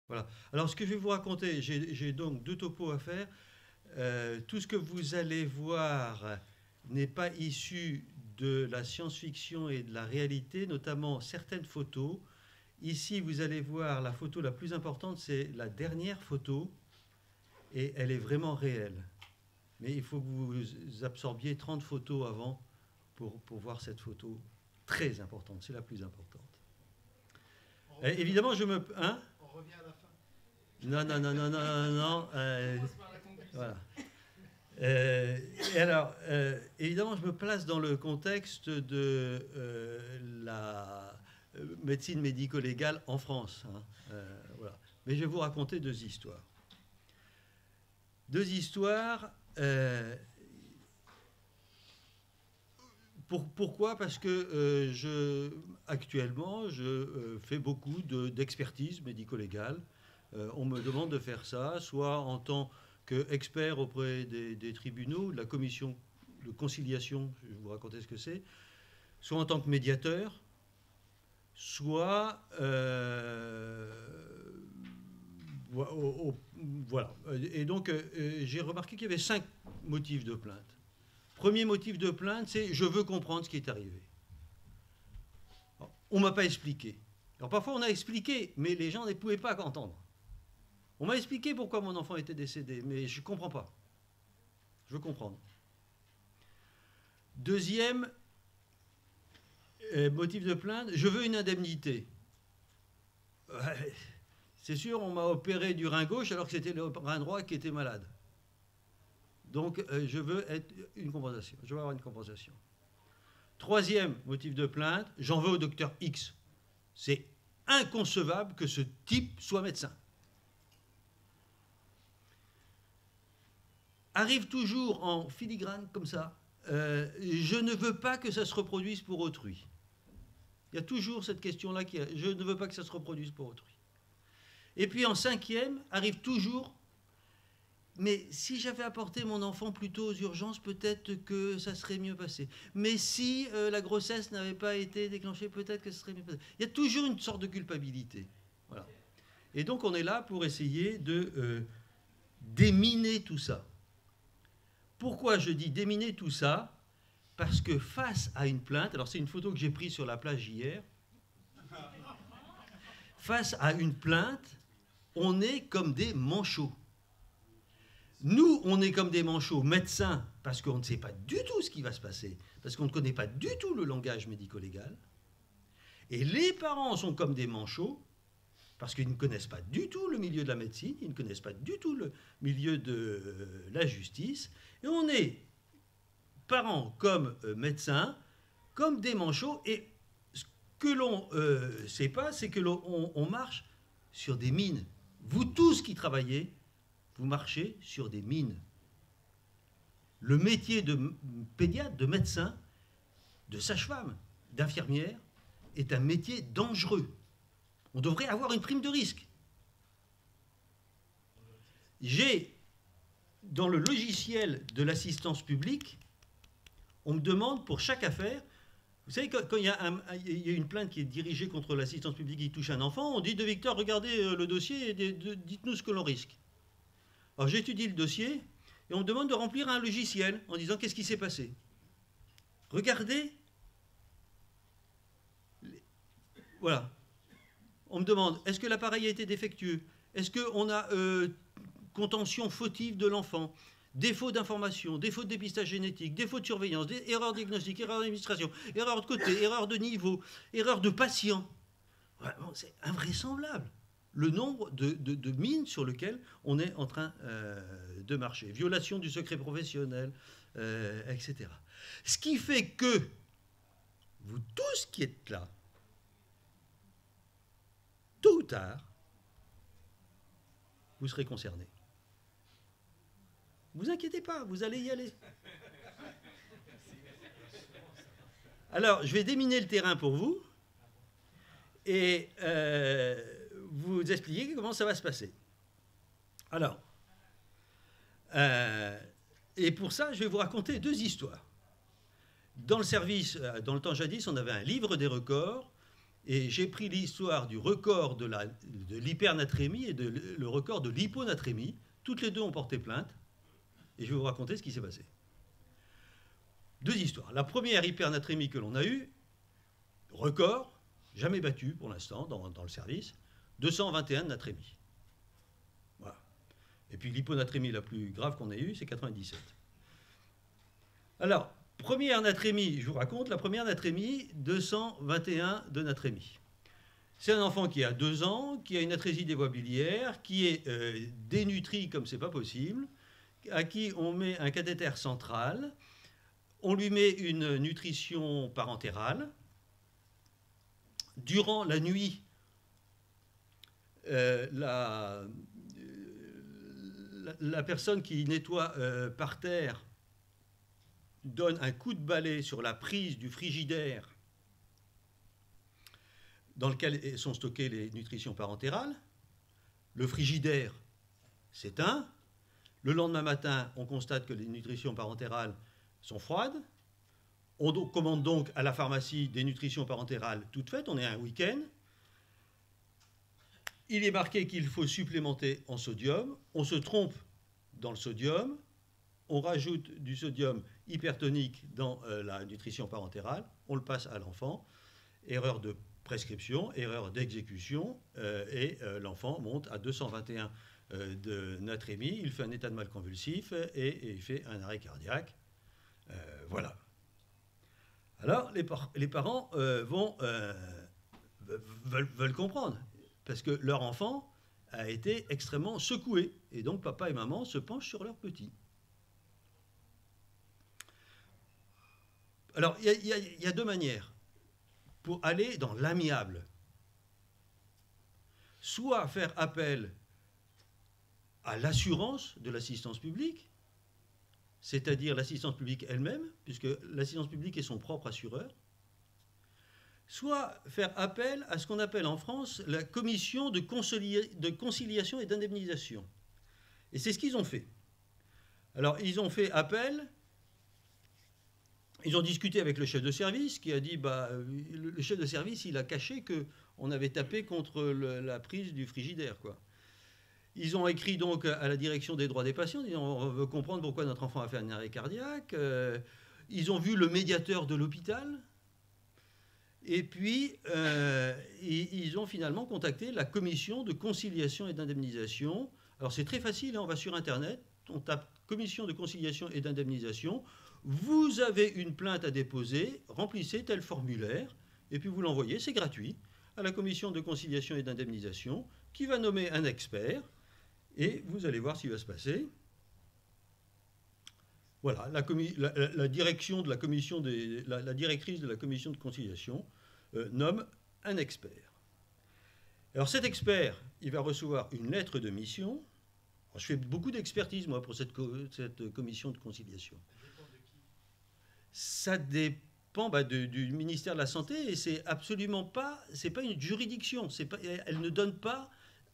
Voilà. Alors, ce que je vais vous raconter, j'ai donc deux topos à faire. Tout ce que vous allez voir n'est pas issu de la science-fiction et de la réalité, notamment certaines photos. Ici, vous allez voir la photo la plus importante, c'est la dernière photo, et elle est vraiment réelle. Mais il faut que vous absorbiez 30 photos avant pour voir cette photo très importante. C'est la plus importante. Évidemment, je me... Hein? On revient à la fin. Non, non, non, non, non, non, non. On commence par la conclusion. Voilà. Et alors, évidemment, je me place dans le contexte de la médecine médico-légale en France. Hein. Voilà. Mais je vais vous raconter deux histoires. Deux histoires. Pourquoi? Parce que actuellement, je fais beaucoup d'expertise médico-légale. On me demande de faire ça, soit en tant qu'expert auprès des tribunaux, de la commission de conciliation, je vais vous raconter ce que c'est, soit en tant que médiateur, soit... voilà. Et donc, j'ai remarqué qu'il y avait 5 motifs de plainte. Premier motif de plainte, c'est je veux comprendre ce qui est arrivé. Alors, on ne m'a pas expliqué. Alors parfois on a expliqué, mais les gens ne pouvaient pas entendre. On m'a expliqué pourquoi mon enfant était décédé, mais je ne comprends pas. Je veux comprendre. Deuxième motif de plainte, je veux une indemnité. C'est sûr, on m'a opéré du rein gauche alors que c'était le rein droit qui était malade. Donc, je veux une compensation. Je veux avoir une compensation. Troisième motif de plainte, j'en veux au docteur X. C'est inconcevable que ce type soit médecin. Arrive toujours en filigrane comme ça, je ne veux pas que ça se reproduise pour autrui. Il y a toujours cette question-là je ne veux pas que ça se reproduise pour autrui. Et puis en cinquième, arrive toujours, mais si j'avais apporté mon enfant plus tôt aux urgences, peut-être que ça serait mieux passé. Mais si la grossesse n'avait pas été déclenchée, peut-être que ce serait mieux passé. Il y a toujours une sorte de culpabilité. Voilà. Et donc on est là pour essayer de déminer tout ça. Pourquoi je dis déminer tout ça? Parce que face à une plainte, alors c'est une photo que j'ai prise sur la plage hier, face à une plainte, on est comme des manchots. Nous, on est comme des manchots médecins, parce qu'on ne sait pas du tout ce qui va se passer, parce qu'on ne connaît pas du tout le langage médico-légal. Et les parents sont comme des manchots, parce qu'ils ne connaissent pas du tout le milieu de la médecine, ils ne connaissent pas du tout le milieu de la justice, et on est parents comme médecins, comme des manchots, et ce que l'on ne sait pas, c'est que l'on marche sur des mines. Vous tous qui travaillez, vous marchez sur des mines. Le métier de pédiatre, de médecin, de sage-femme, d'infirmière, est un métier dangereux. On devrait avoir une prime de risque. J'ai, dans le logiciel de l'assistance publique, on me demande pour chaque affaire, vous savez, quand il y a une plainte qui est dirigée contre l'assistance publique qui touche un enfant, on dit de Victor, regardez le dossier et dites-nous ce que l'on risque. Alors j'étudie le dossier et on me demande de remplir un logiciel en disant qu'est-ce qui s'est passé. Regardez. Voilà. On me demande, est-ce que l'appareil a été défectueux? Est-ce qu'on a contention fautive de l'enfant? Défaut d'information, défaut de dépistage génétique, défaut de surveillance, erreur diagnostique, erreur d'administration, erreur de côté, erreur de niveau, erreur de patient. Vraiment, c'est invraisemblable le nombre de mines sur lesquelles on est en train de marcher. Violation du secret professionnel, etc. Ce qui fait que vous tous qui êtes là, tôt ou tard, vous serez concernés. Ne vous inquiétez pas, vous allez y aller. Alors, je vais déminer le terrain pour vous et vous expliquer comment ça va se passer. Alors, et pour ça, je vais vous raconter deux histoires. Dans le service, dans le temps jadis, on avait un livre des records Et j'ai pris l'histoire du record de l'hypernatrémie et le record de l'hyponatrémie. Toutes les deux ont porté plainte. Et je vais vous raconter ce qui s'est passé. Deux histoires. La première hypernatrémie que l'on a eue, record, jamais battu pour l'instant dans le service, 221 de natrémie. Voilà. Et puis l'hyponatrémie la plus grave qu'on ait eue, c'est 97. Alors, première natrémie, je vous raconte, la première natrémie, 221 de natrémie. C'est un enfant qui a 2 ans, qui a une atrésie des voies biliaires, qui est dénutri comme c'est pas possible, à qui on met un cathéter central, on lui met une nutrition parentérale. Durant la nuit, la personne qui nettoie par terre donne un coup de balai sur la prise du frigidaire dans lequel sont stockées les nutritions parentérales. Le frigidaire s'éteint. Le lendemain matin, on constate que les nutritions parentérales sont froides. On commande donc à la pharmacie des nutritions parentérales toutes faites. On est un week-end. Il est marqué qu'il faut supplémenter en sodium. On se trompe dans le sodium. On rajoute du sodium hypertonique dans la nutrition parentérale. On le passe à l'enfant. Erreur de prescription, erreur d'exécution. Et l'enfant monte à 221 de natrémie. Il fait un état de mal convulsif et il fait un arrêt cardiaque. Voilà. Alors, les parents veulent comprendre, parce que leur enfant a été extrêmement secoué, et donc papa et maman se penchent sur leur petit. Alors, il y a deux manières pour aller dans l'amiable. Soit faire appel à l'assurance de l'assistance publique, c'est-à-dire l'assistance publique elle-même, puisque l'assistance publique est son propre assureur, soit faire appel à ce qu'on appelle en France la commission de conciliation et d'indemnisation. Et c'est ce qu'ils ont fait. Alors, ils ont fait appel, ils ont discuté avec le chef de service, qui a dit, le chef de service, il a caché qu'on avait tapé contre la prise du frigidaire, quoi. Ils ont écrit donc à la direction des droits des patients, disant on veut comprendre pourquoi notre enfant a fait un arrêt cardiaque. Ils ont vu le médiateur de l'hôpital. Et puis, ils ont finalement contacté la commission de conciliation et d'indemnisation. Alors c'est très facile, hein, on va sur Internet, on tape commission de conciliation et d'indemnisation. Vous avez une plainte à déposer, remplissez tel formulaire, et puis vous l'envoyez, c'est gratuit, à la commission de conciliation et d'indemnisation, qui va nommer un expert. Et vous allez voir ce qui va se passer. Voilà, la direction de la commission la directrice de la commission de conciliation nomme un expert. Alors cet expert, il va recevoir une lettre de mission. Alors, je fais beaucoup d'expertise, moi, pour cette commission de conciliation. Ça dépend du ministère de la Santé, et c'est absolument pas, c'est pas une juridiction. Elle ne donne pas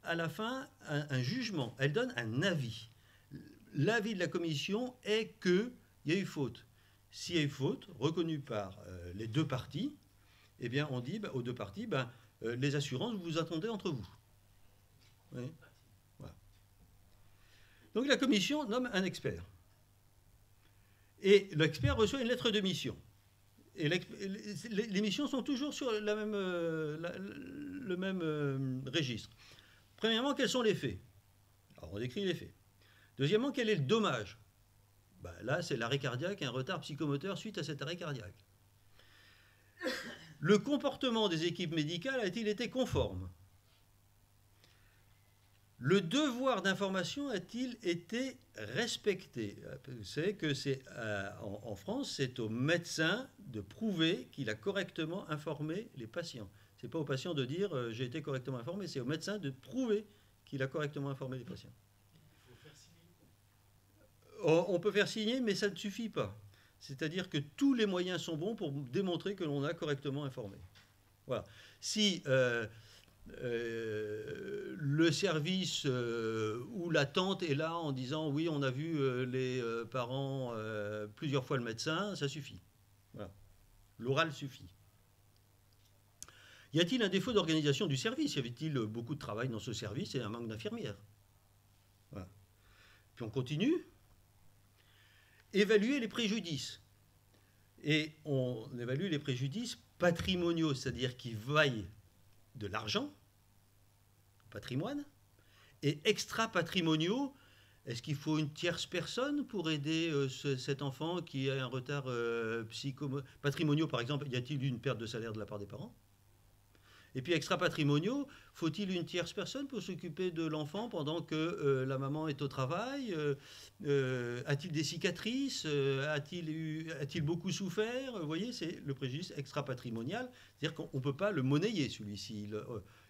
à la fin un jugement, elle donne un avis. L'avis de la commission est qu'il y a eu faute. S'il y a eu faute, reconnue par les deux parties, eh bien on dit aux deux parties, les assurances, vous vous attendez entre vous. Oui. Voilà. Donc la commission nomme un expert. Et l'expert reçoit une lettre de mission. Et les missions sont toujours sur le même registre. Premièrement, quels sont les faits? Alors, on décrit les faits. Deuxièmement, quel est le dommage? Là, c'est l'arrêt cardiaque et un retard psychomoteur suite à cet arrêt cardiaque. Le comportement des équipes médicales a-t-il été conforme? Le devoir d'information a-t-il été respecté? C'est que en France, c'est au médecin de prouver qu'il a correctement informé les patients. Ce n'est pas au patient de dire j'ai été correctement informé, c'est au médecin de prouver qu'il a correctement informé les patients. Il faut faire signer. On peut faire signer, mais ça ne suffit pas. C'est-à-dire que tous les moyens sont bons pour démontrer que l'on a correctement informé. Voilà. Si le service ou la tante est là en disant oui, on a vu les parents plusieurs fois le médecin, ça suffit. Voilà. L'oral suffit. Y a-t-il un défaut d'organisation du service? Y avait-il beaucoup de travail dans ce service et un manque d'infirmières? Voilà. Puis on continue. Évaluer les préjudices. Et on évalue les préjudices patrimoniaux, c'est-à-dire qui vaillent de l'argent, patrimoine, et extra-patrimoniaux. Est-ce qu'il faut une tierce personne pour aider cet enfant qui a un retard patrimoniaux, par exemple? Y a-t-il une perte de salaire de la part des parents? Et puis extra-patrimoniaux, faut-il une tierce personne pour s'occuper de l'enfant pendant que la maman est au travail? A-t-il des cicatrices? A-t-il beaucoup souffert? Vous voyez, c'est le préjudice extra-patrimonial. C'est-à-dire qu'on ne peut pas le monnayer, celui-ci.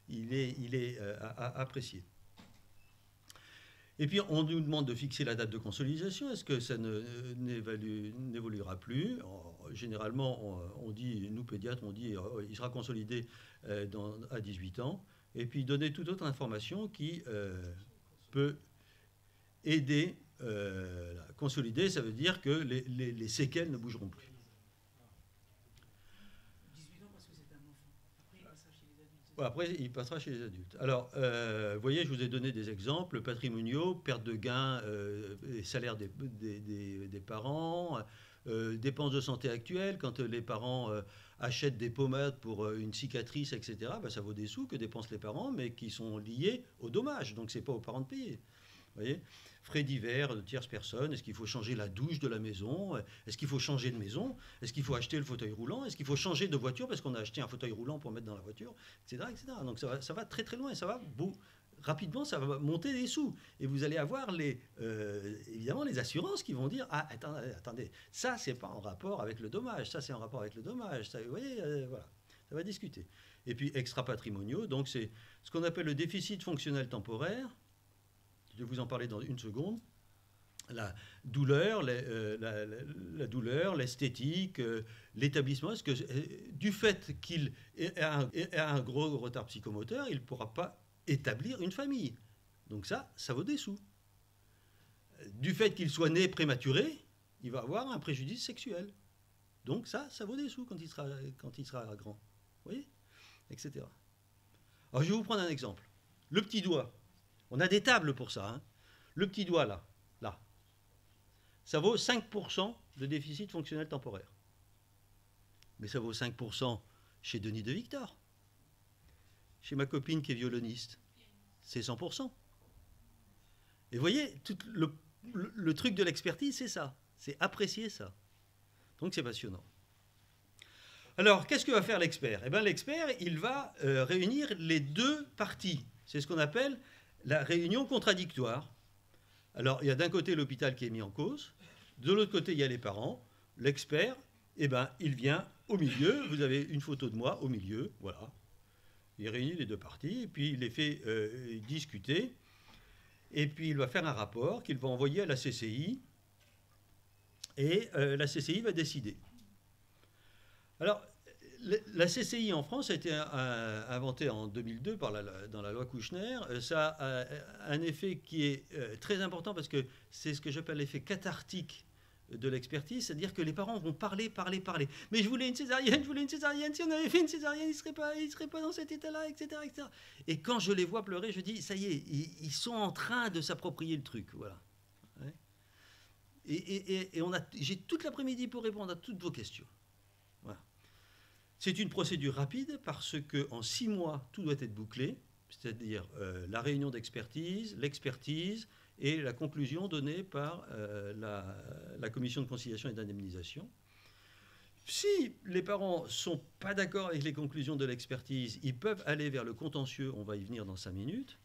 Il est apprécié. Et puis, on nous demande de fixer la date de consolidation. Est-ce que ça n'évoluera plus? Généralement, on dit, nous pédiatres, on dit il sera consolidé à 18 ans. Et puis, donner toute autre information qui peut aider à consolider. Ça veut dire que les séquelles ne bougeront plus. 18 ans parce que c'est un enfant. Après, il passera chez les adultes. Après, il passera chez les adultes. Alors, vous voyez, je vous ai donné des exemples patrimoniaux, perte de gains, salaire des parents, dépenses de santé actuelles. Quand les parents achètent des pommades pour une cicatrice, etc., ben, ça vaut des sous que dépensent les parents, mais qui sont liés au dommage. Donc, ce n'est pas aux parents de payer. Vous voyez, frais divers de tierces personnes. Est-ce qu'il faut changer la douche de la maison? Est-ce qu'il faut changer de maison? Est-ce qu'il faut acheter le fauteuil roulant? Est-ce qu'il faut changer de voiture parce qu'on a acheté un fauteuil roulant pour mettre dans la voiture, etc., etc. Donc ça va très très loin et ça va rapidement, ça va monter des sous. Et vous allez avoir évidemment les assurances qui vont dire ah attendez, ça c'est pas en rapport avec le dommage, ça c'est en rapport avec le dommage. Ça, vous voyez, voilà, ça va discuter. Et puis extra-patrimoniaux, donc c'est ce qu'on appelle le déficit fonctionnel temporaire. Je vais vous en parler dans une seconde. La douleur, la douleur, l'esthétique, l'établissement. Est-ce que du fait qu'il a un gros retard psychomoteur, il ne pourra pas établir une famille? Donc ça vaut des sous. Du fait qu'il soit né prématuré, il va avoir un préjudice sexuel. Donc ça vaut des sous quand il sera grand. Vous voyez, etc. Alors je vais vous prendre un exemple. Le petit doigt. On a des tables pour ça. Hein. Le petit doigt, là, ça vaut 5% de déficit fonctionnel temporaire. Mais ça vaut 5% chez Denis de Victor. Chez ma copine qui est violoniste, c'est 100%. Et vous voyez, tout le truc de l'expertise, c'est ça. C'est apprécier ça. Donc c'est passionnant. Alors, qu'est-ce que va faire l'expert? Eh bien, l'expert, il va réunir les deux parties. C'est ce qu'on appelle la réunion contradictoire. Alors, il y a d'un côté l'hôpital qui est mis en cause, de l'autre côté, il y a les parents. L'expert, eh ben, il vient au milieu. Vous avez une photo de moi au milieu, voilà. Il réunit les deux parties, et puis il les fait discuter. Et puis, il va faire un rapport qu'il va envoyer à la CCI. Et la CCI va décider. Alors, la CCI en France a été inventée en 2002 dans la loi Kouchner. Ça a un effet qui est très important parce que c'est ce que j'appelle l'effet cathartique de l'expertise, c'est-à-dire que les parents vont parler. Mais je voulais une césarienne, si on avait fait une césarienne, il ne serait pas dans cet état-là, etc., etc. Et quand je les vois pleurer, je dis, ça y est, ils sont en train de s'approprier le truc, voilà. Ouais. Et j'ai toute l'après-midi pour répondre à toutes vos questions. Voilà. C'est une procédure rapide parce qu'en 6 mois, tout doit être bouclé, c'est-à-dire la réunion d'expertise, l'expertise et la conclusion donnée par la commission de conciliation et d'indemnisation. Si les parents ne sont pas d'accord avec les conclusions de l'expertise, ils peuvent aller vers le contentieux, on va y venir dans 5 minutes,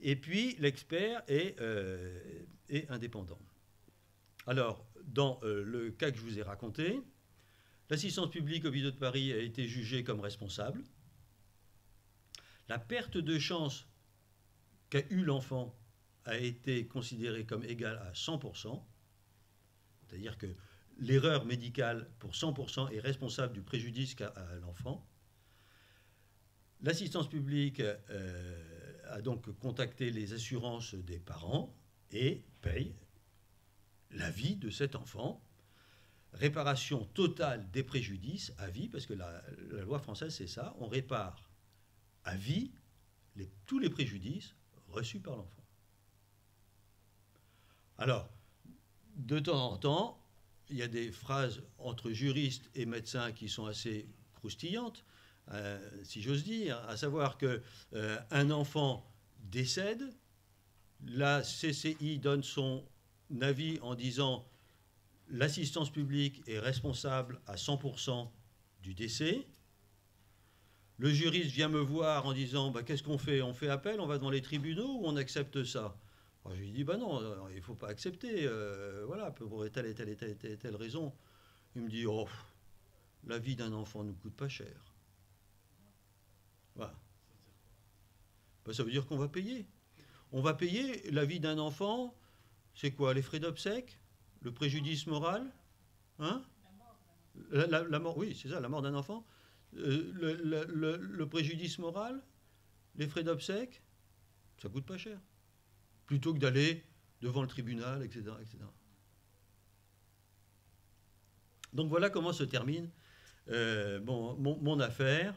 et puis l'expert est indépendant. Alors, dans le cas que je vous ai raconté, l'assistance publique hôpitaux de Paris a été jugée comme responsable. La perte de chance qu'a eue l'enfant a été considérée comme égale à 100%. C'est-à-dire que l'erreur médicale pour 100% est responsable du préjudice qu'a l'enfant. L'assistance publique a donc contacté les assurances des parents et paye la vie de cet enfant. réparation totale des préjudices à vie, parce que la loi française, c'est ça, on répare à vie tous les préjudices reçus par l'enfant. Alors, de temps en temps, il y a des phrases entre juristes et médecins qui sont assez croustillantes, si j'ose dire, à savoir qu'un enfant décède, la CCI donne son avis en disant l'assistance publique est responsable à 100% du décès. Le juriste vient me voir en disant qu'est-ce qu'on fait? On fait appel, on va devant les tribunaux ou on accepte ça? Alors, je lui dis non, il ne faut pas accepter, voilà, pour telle et telle raison. Il me dit la vie d'un enfant ne coûte pas cher. Voilà. Ça veut dire qu'on va payer. On va payer la vie d'un enfant, c'est quoi? Les frais d'obsèques? Le préjudice moral? Hein? La mort, oui, c'est ça, la mort d'un enfant. Le préjudice moral? Les frais d'obsèques? Ça coûte pas cher. Plutôt que d'aller devant le tribunal, etc., etc. Donc voilà comment se termine mon affaire.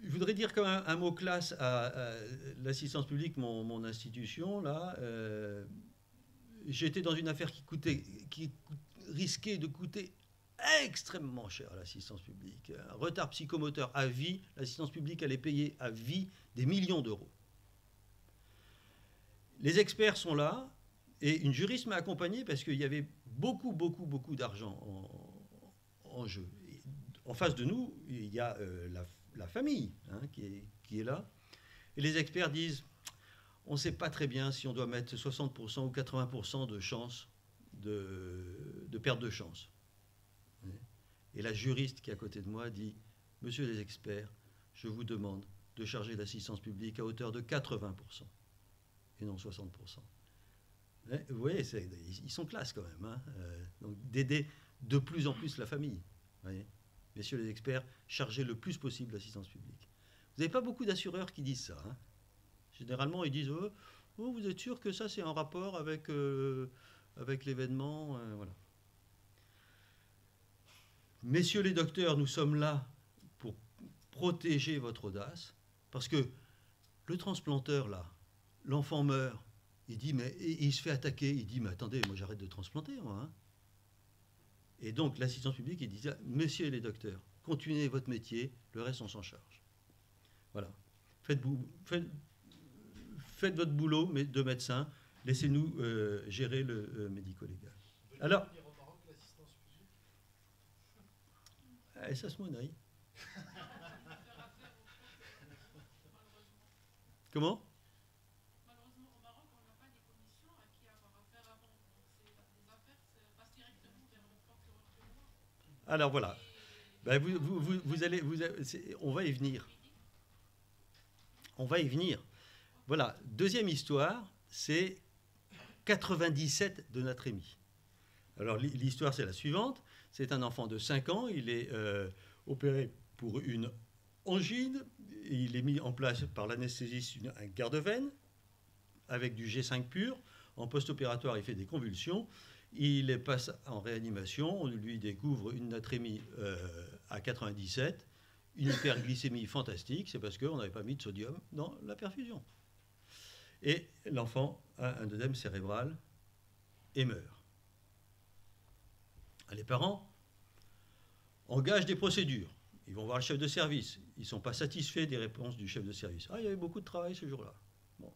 Je voudrais dire quand même un mot classe à l'assistance publique, mon institution. Là, j'étais dans une affaire qui risquait de coûter extrêmement cher à l'assistance publique. Un retard psychomoteur à vie, l'assistance publique allait payer à vie des millions d'euros. Les experts sont là, et une juriste m'a accompagné parce qu'il y avait beaucoup d'argent en jeu. Et en face de nous, il y a la famille qui est là. Et les experts disent, on ne sait pas très bien si on doit mettre 60% ou 80% de chance, de perte de chance. Et la juriste qui est à côté de moi dit, monsieur les experts, je vous demande de charger l'assistance publique à hauteur de 80% et non 60%. Vous voyez, ils sont classe quand même. Hein, donc d'aider de plus en plus la famille. Vous voyez. Messieurs les experts, chargez le plus possible l'assistance publique. Vous n'avez pas beaucoup d'assureurs qui disent ça. Hein. Généralement, ils disent vous êtes sûr que ça, c'est en rapport avec l'événement voilà. Messieurs les docteurs, nous sommes là pour protéger votre audace, parce que le transplanteur, là, l'enfant meurt, il dit, il se fait attaquer, il dit, mais attendez, moi j'arrête de transplanter, moi. Hein. Et donc l'assistance publique, il dit, messieurs les docteurs, continuez votre métier, le reste on s'en charge. Voilà. Faites votre boulot de médecin, laissez-nous gérer le médico-légal. Alors, ça se monnaie. Comment? Malheureusement, au Maroc, on n'a pas des commissions à qui avoir affaire avant. Donc, les affaires passent directement vers le procureur. Alors voilà. On va y venir. On va y venir. Voilà. Deuxième histoire, c'est 97 de Natrémy. Alors l'histoire, c'est la suivante. C'est un enfant de 5 ans. Il est opéré pour une angine. Il est mis en place par l'anesthésiste un garde-veine avec du G5 pur. En post-opératoire, il fait des convulsions. Il passe en réanimation. On lui découvre une natrémie à 97, une hyperglycémie fantastique. C'est parce qu'on n'avait pas mis de sodium dans la perfusion. Et l'enfant a un œdème cérébral et meurt. Les parents engagent des procédures. Ils vont voir le chef de service. Ils ne sont pas satisfaits des réponses du chef de service. Il y avait beaucoup de travail ce jour-là. Bon.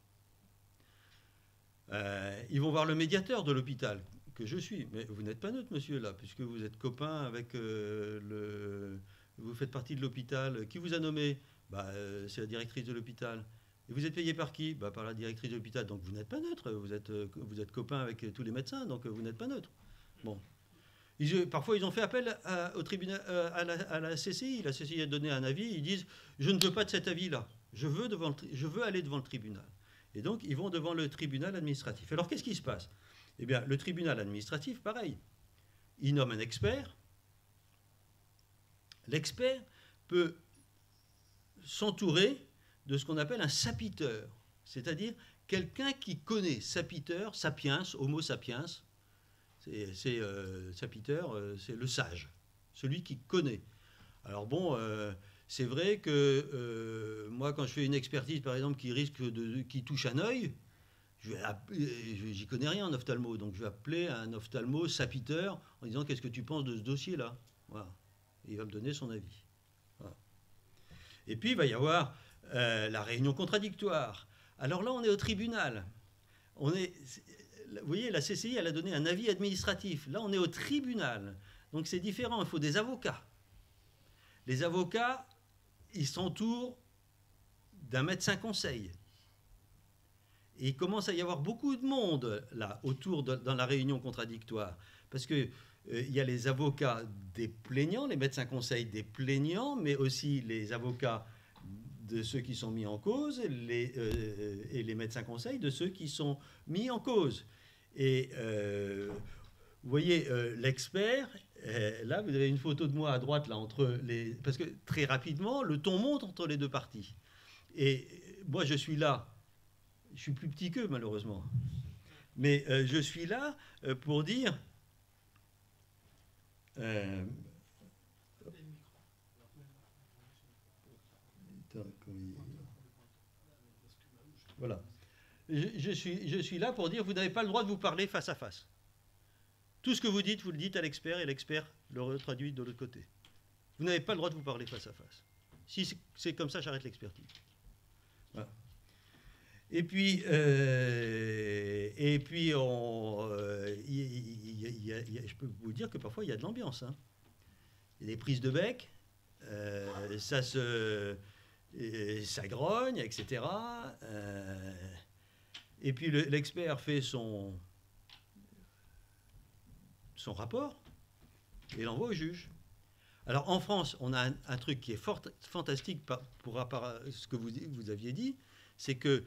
Ils vont voir le médiateur de l'hôpital, que je suis. Mais vous n'êtes pas neutre, monsieur, là, puisque vous êtes copain avec vous faites partie de l'hôpital. Qui vous a nommé? C'est la directrice de l'hôpital. Et vous êtes payé par qui? Par la directrice de l'hôpital. Donc vous n'êtes pas neutre. Vous êtes copain avec tous les médecins, donc vous n'êtes pas neutre. Bon. Parfois, ils ont fait appel au tribunal, à la CCI. La CCI a donné un avis. Ils disent « Je ne veux pas de cet avis-là. Je veux aller devant le tribunal. » Et donc, ils vont devant le tribunal administratif. Alors, qu'est-ce qui se passe? Eh bien, le tribunal administratif, pareil. Il nomme un expert. L'expert peut s'entourer de ce qu'on appelle un sapiteur, c'est-à-dire quelqu'un qui connaît Sapiter, sapiens, Homo sapiens, Sapiter, c'est le sage, celui qui connaît. Alors bon, c'est vrai que moi, quand je fais une expertise, par exemple, qui touche un œil, j'y connais rien en ophtalmo, donc je vais appeler un ophtalmo Sapiter en disant qu'est-ce que tu penses de ce dossier-là. Voilà. Et il va me donner son avis. Voilà. Et puis il va y avoir la réunion contradictoire. Alors là, on est au tribunal. Vous voyez, la CCI, elle a donné un avis administratif. Là, on est au tribunal. Donc c'est différent, il faut des avocats. Les avocats, ils s'entourent d'un médecin conseil. Et il commence à y avoir beaucoup de monde là, dans la réunion contradictoire. Parce qu'il y a les avocats des plaignants, les médecins conseils des plaignants, mais aussi les avocats de ceux qui sont mis en cause et les médecins conseils de ceux qui sont mis en cause. Et vous voyez, l'expert, là, vous avez une photo de moi à droite, là, parce que très rapidement, le ton monte entre les deux parties. Et moi, je suis là. Je suis plus petit qu'eux, malheureusement. Mais je suis là pour dire... Voilà. Je suis là pour dire, vous n'avez pas le droit de vous parler face à face. Tout ce que vous dites, vous le dites à l'expert, et l'expert le retraduit de l'autre côté. Vous n'avez pas le droit de vous parler face à face. Si c'est comme ça, j'arrête l'expertise. Voilà. Et puis, je peux vous dire que parfois, il y a de l'ambiance. Hein. Il y a des prises de bec, ça grogne, etc. Et puis, l'expert fait son rapport et l'envoie au juge. Alors, en France, on a un truc qui est fantastique pour ce que vous aviez dit, c'est que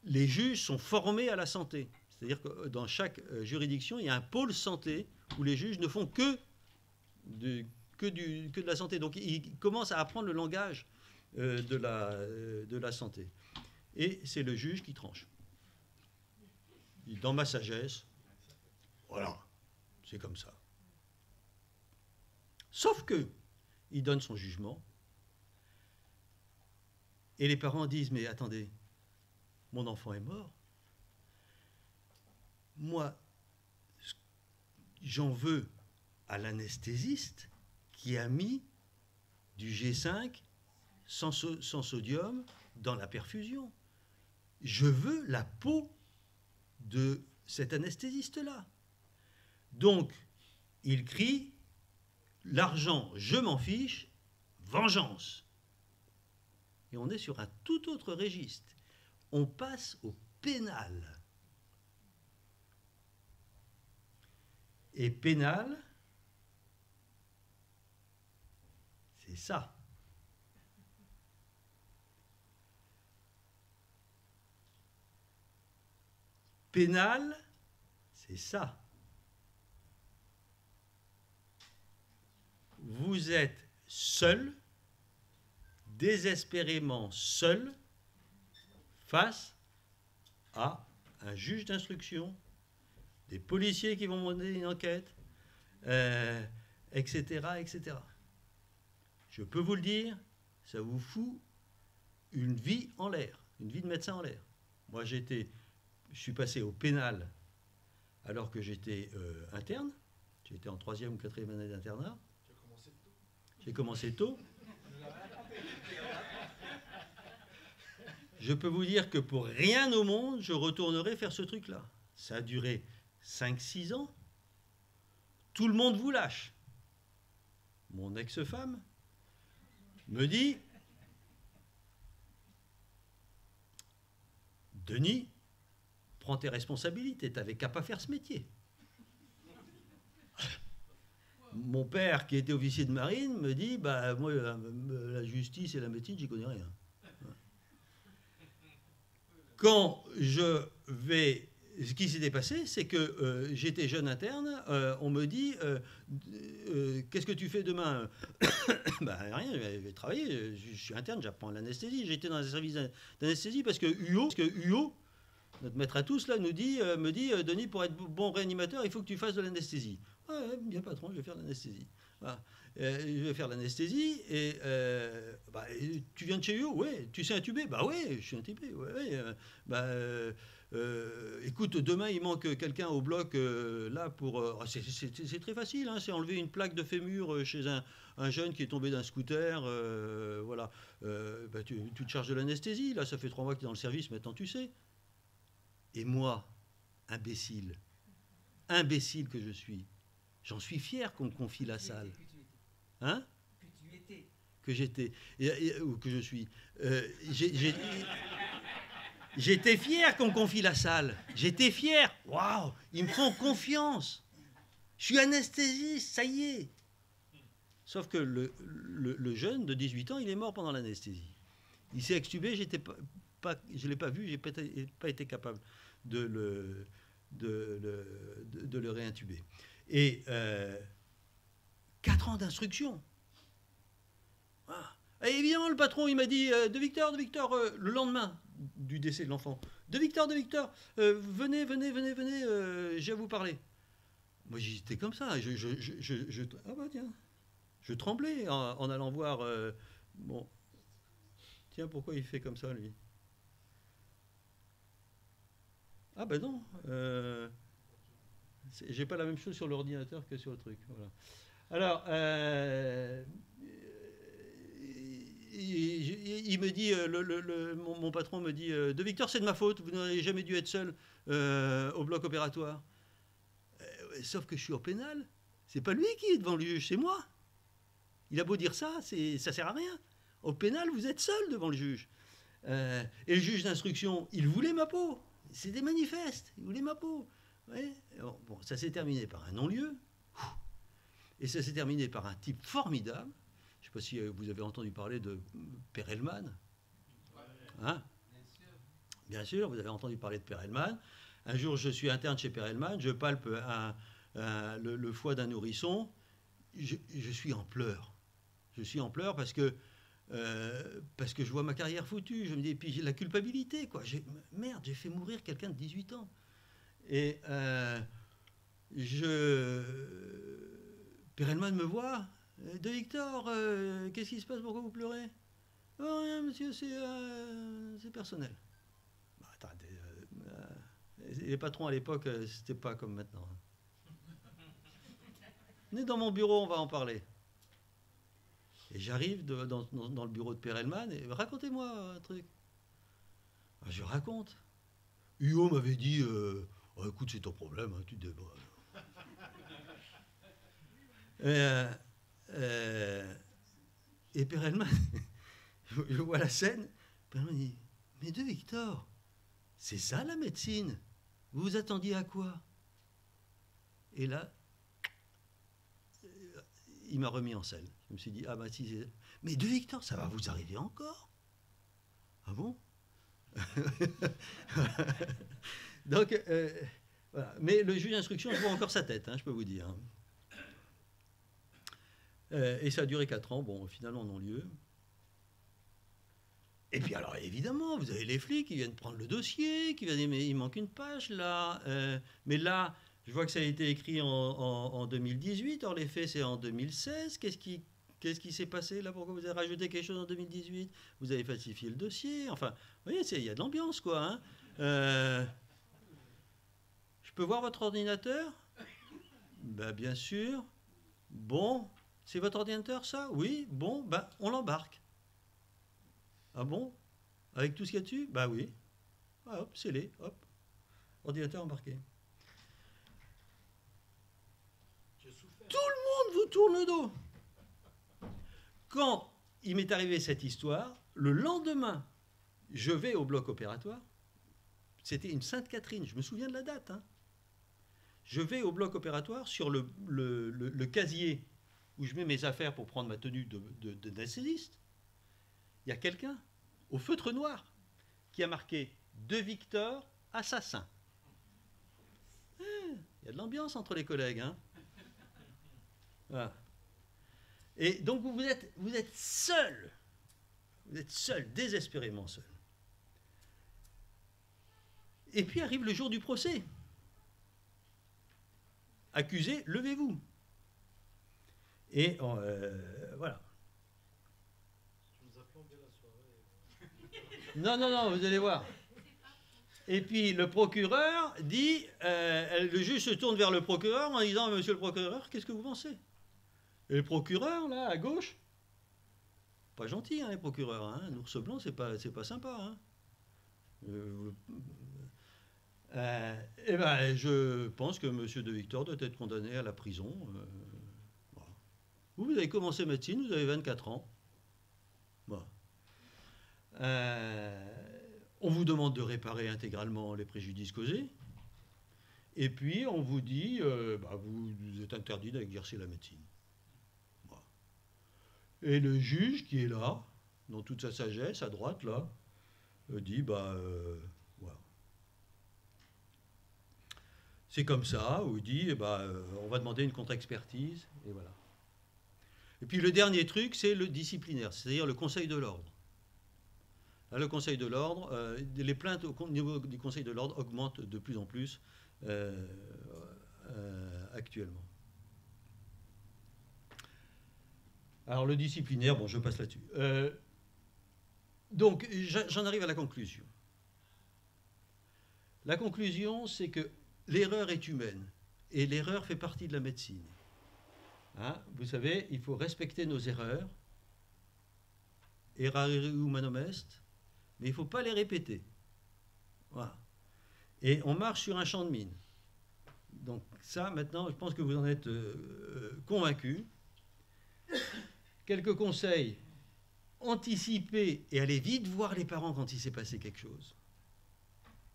les juges sont formés à la santé. C'est-à-dire que dans chaque juridiction, il y a un pôle santé où les juges ne font que de la santé. Donc, ils commencent à apprendre le langage de la santé. Et c'est le juge qui tranche. Dans ma sagesse, voilà, c'est comme ça. Sauf que il donne son jugement et les parents disent, mais attendez, mon enfant est mort. Moi, j'en veux à l'anesthésiste qui a mis du G5 sans sodium dans la perfusion. Je veux la peau de cet anesthésiste-là. Donc, il crie, l'argent, je m'en fiche, vengeance. Et on est sur un tout autre registre. On passe au pénal. Et pénal, c'est ça. Pénal, c'est ça. Vous êtes seul, désespérément seul, face à un juge d'instruction, des policiers qui vont mener une enquête, etc., etc. Je peux vous le dire, ça vous fout une vie en l'air, une vie de médecin en l'air. Moi, je suis passé au pénal alors que j'étais interne. J'étais en 3e ou 4e année d'internat. J'ai commencé tôt. Je peux vous dire que pour rien au monde, je retournerai faire ce truc-là. Ça a duré 5-6 ans. Tout le monde vous lâche. Mon ex-femme me dit, Denis, prends tes responsabilités, t'avais qu'à pas faire ce métier. Mon père, qui était officier de marine, me dit, bah moi, la justice et la médecine, j'y connais rien. Quand je vais ce qui s'était passé, c'est que j'étais jeune interne, on me dit qu'est-ce que tu fais demain? Ben, rien, je vais travailler, je suis interne, j'apprends l'anesthésie. J'étais dans un service d'anesthésie parce que UO, notre maître à tous, là, me dit Denis, pour être bon réanimateur, il faut que tu fasses de l'anesthésie. Ah, ouais, bien patron, je vais faire de l'anesthésie. Voilà. Je vais faire de l'anesthésie et tu viens de chez UO? Ouais. Tu sais intuber? Bah ouais, je suis intubé. Ouais. Écoute, demain il manque quelqu'un au bloc là pour. C'est très facile, hein, c'est enlever une plaque de fémur chez un jeune qui est tombé d'un scooter. Voilà. Tu te charges de l'anesthésie. Là, ça fait 3 mois que tu es dans le service, maintenant tu sais. Et moi, imbécile que je suis, j'en suis fier qu'on me confie la salle. Hein? Que j'étais. Ou que je suis. J'étais fier qu'on me confie la salle. J'étais fier. Waouh, ils me font confiance. Je suis anesthésiste, ça y est. Sauf que le jeune de 18 ans, il est mort pendant l'anesthésie. Il s'est extubé, je ne l'ai pas vu, je n'ai pas été capable de le réintuber. Et 4 ans d'instruction. Ah. Et évidemment, le patron, il m'a dit de Victor, le lendemain du décès de l'enfant. De Victor, venez, j'ai à vous parler. Moi, j'étais comme ça. Ah bah tiens, je tremblais en allant voir. Bon, tiens, pourquoi il fait comme ça, lui? Ah ben non, j'ai pas la même chose sur l'ordinateur que sur le truc. Voilà. Alors, il me dit, mon patron me dit, de Victor, c'est de ma faute, vous n'auriez jamais dû être seul au bloc opératoire. Sauf que je suis au pénal, c'est pas lui qui est devant le juge, c'est moi. Il a beau dire ça, ça sert à rien. Au pénal, vous êtes seul devant le juge. Et le juge d'instruction, il voulait ma peau. C'est des manifestes, il voulait ma peau. Ouais. Bon, ça s'est terminé par un non-lieu. Et ça s'est terminé par un type formidable. Je ne sais pas si vous avez entendu parler de Perelman. Hein? Bien sûr, vous avez entendu parler de Perelman. Un jour, je suis interne chez Perelman, je palpe le foie d'un nourrisson. Je suis en pleurs. Je suis en pleurs parce que je vois ma carrière foutue. Je me dis, et puis j'ai la culpabilité, quoi. Merde, j'ai fait mourir quelqu'un de 18 ans. Et Perelman me voit. De Victor, qu'est-ce qui se passe? Pourquoi vous pleurez? Oh, rien, monsieur, c'est personnel. Bah, attendez, les patrons à l'époque, c'était pas comme maintenant. Venez dans mon bureau, on va en parler. Et j'arrive dans le bureau de Perelman et racontez-moi un truc. Alors, je raconte. Hugo m'avait dit oh, écoute, c'est ton problème, hein, tu te débrouilles. Et Perelman, je vois la scène, Perelman dit mais de Victor, c'est ça la médecine? Vous vous attendiez à quoi? Et là, il m'a remis en selle. Je me suis dit, ah bah si, mais de Victor, ça va vous arriver encore? Ah bon? Donc, voilà. Mais le juge d'instruction, je vois encore sa tête, hein, je peux vous dire. Et ça a duré 4 ans, bon, finalement non-lieu. Et puis alors, évidemment, vous avez les flics qui viennent prendre le dossier, qui viennent dire, mais il manque une page là. Mais là, je vois que ça a été écrit en 2018, or les faits c'est en 2016. Qu'est-ce qui s'est passé là? Pourquoi vous avez rajouté quelque chose en 2018? Vous avez falsifié le dossier. Enfin, vous voyez, il y a de l'ambiance, quoi. Hein. Je peux voir votre ordinateur? Ben, bien sûr. Bon, c'est votre ordinateur, ça? Oui, bon, ben, on l'embarque. Ah bon? Avec tout ce qu'il y a dessus? Bah oui. Ah, hop, scellé, hop. Ordinateur embarqué. Tout le monde vous tourne le dos. Quand il m'est arrivé cette histoire, le lendemain, je vais au bloc opératoire. C'était une Sainte-Catherine, je me souviens de la date. Hein. Je vais au bloc opératoire sur le casier où je mets mes affaires pour prendre ma tenue d'anesthésiste. Il y a quelqu'un au feutre noir qui a marqué « De Victor, assassin ». Il y a de l'ambiance entre les collègues. Hein. Voilà. Et donc vous êtes seul. Vous êtes seul, désespérément seul. Et puis arrive le jour du procès. Accusé, levez-vous. Et voilà. Tu nous as plombé la soirée. Non, vous allez voir. Et puis le procureur dit, le juge se tourne vers le procureur en disant, monsieur le procureur, qu'est-ce que vous pensez? Et le procureur, là, à gauche, pas gentil, hein, les procureurs, hein, un ours blanc, c'est pas sympa. Hein. Je pense que M. De Victor doit être condamné à la prison. Voilà. Vous avez commencé médecine, vous avez 24 ans. Voilà. On vous demande de réparer intégralement les préjudices causés. Et puis, on vous dit, vous êtes interdit d'exercer la médecine. Voilà. Et le juge qui est là, dans toute sa sagesse, à droite, là, dit, voilà. C'est comme ça, où il dit, on va demander une contre-expertise, et voilà. Et puis le dernier truc, c'est le disciplinaire, c'est-à-dire le Conseil de l'ordre. Là, le Conseil de l'ordre, les plaintes au niveau du Conseil de l'ordre augmentent de plus en plus actuellement. Alors le disciplinaire, bon, je passe là-dessus. Donc, j'en arrive à la conclusion. La conclusion, c'est que l'erreur est humaine, et l'erreur fait partie de la médecine. Hein, vous savez, il faut respecter nos erreurs, errare humanum est, mais il ne faut pas les répéter. Voilà. Et on marche sur un champ de mine. Donc ça, maintenant, je pense que vous en êtes convaincus. Quelques conseils. Anticipez et allez vite voir les parents quand il s'est passé quelque chose.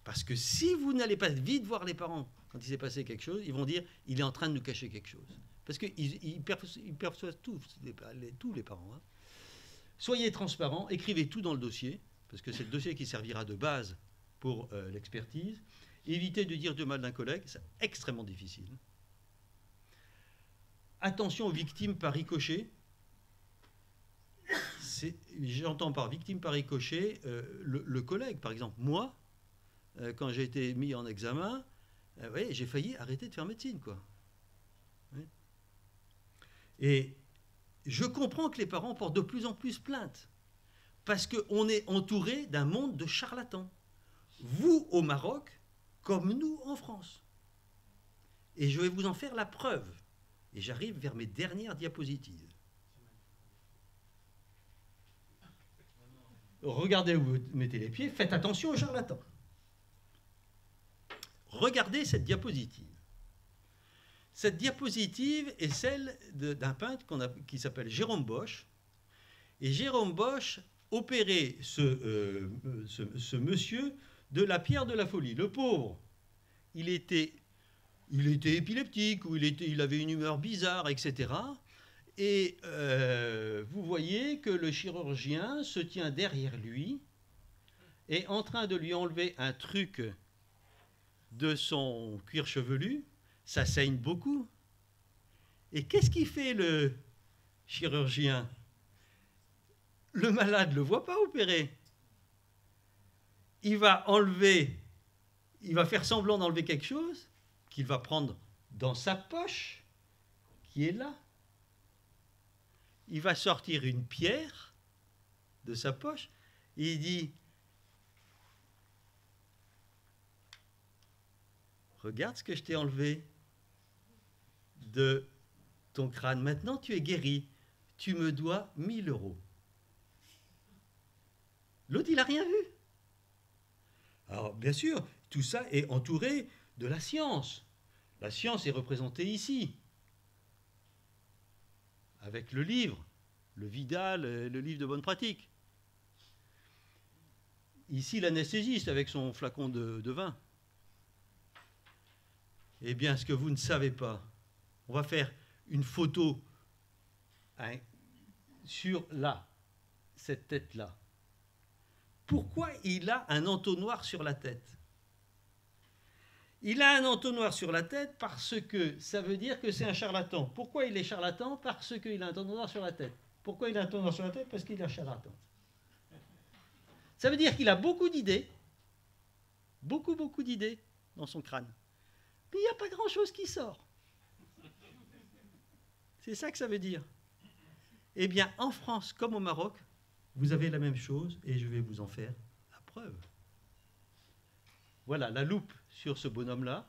Parce que si vous n'allez pas vite voir les parents quand il s'est passé quelque chose, ils vont dire « il est en train de nous cacher quelque chose ». Parce qu'ils perçoivent tous les parents. Hein. Soyez transparents, écrivez tout dans le dossier, parce que c'est le dossier qui servira de base pour l'expertise. Évitez de dire du mal d'un collègue, c'est extrêmement difficile. Attention aux victimes par ricochet. J'entends par victime par ricochet le collègue, par exemple. Moi, quand j'ai été mis en examen, j'ai failli arrêter de faire médecine, quoi. Oui. Et je comprends que les parents portent de plus en plus plainte, parce qu'on est entouré d'un monde de charlatans. Vous, au Maroc, comme nous, en France. Et je vais vous en faire la preuve. Et j'arrive vers mes dernières diapositives. Regardez où vous mettez les pieds, faites attention aux charlatans. Regardez cette diapositive. Cette diapositive est celle d'un peintre qui s'appelle Jérôme Bosch. Et Jérôme Bosch opérait ce monsieur de la pierre de la folie. Le pauvre, il était épileptique, ou il avait une humeur bizarre, etc. Et vous voyez que le chirurgien se tient derrière lui et est en train de lui enlever un truc de son cuir chevelu. Ça saigne beaucoup. Et qu'est-ce qu'il fait le chirurgien? Le malade ne le voit pas opérer. Il va faire semblant d'enlever quelque chose qu'il va prendre dans sa poche, qui est là. Il va sortir une pierre de sa poche et il dit « Regarde ce que je t'ai enlevé de ton crâne. Maintenant, tu es guéri. Tu me dois 1000 €. » L'autre, il n'a rien vu. Alors, bien sûr, tout ça est entouré de la science. La science est représentée ici, avec le livre, le Vidal, le livre de bonne pratique. Ici, l'anesthésiste avec son flacon de vin. Eh bien, ce que vous ne savez pas, on va faire une photo sur cette tête-là. Pourquoi il a un entonnoir sur la tête? Il a un entonnoir sur la tête parce que ça veut dire que c'est un charlatan. Pourquoi il est charlatan? Parce qu'il a un entonnoir sur la tête. Pourquoi il a un entonnoir sur la tête? Parce qu'il est un charlatan. Ça veut dire qu'il a beaucoup d'idées, beaucoup d'idées dans son crâne. Mais il n'y a pas grand-chose qui sort. C'est ça que ça veut dire. Eh bien, en France comme au Maroc, vous avez la même chose et je vais vous en faire la preuve. Voilà la loupe sur ce bonhomme-là.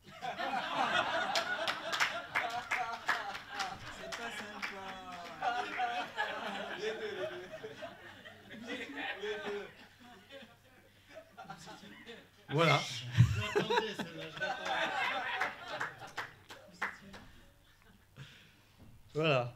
C'est pas sympa. Les deux. Voilà. Je l'attendais, celle-là, je l'attendais. Voilà.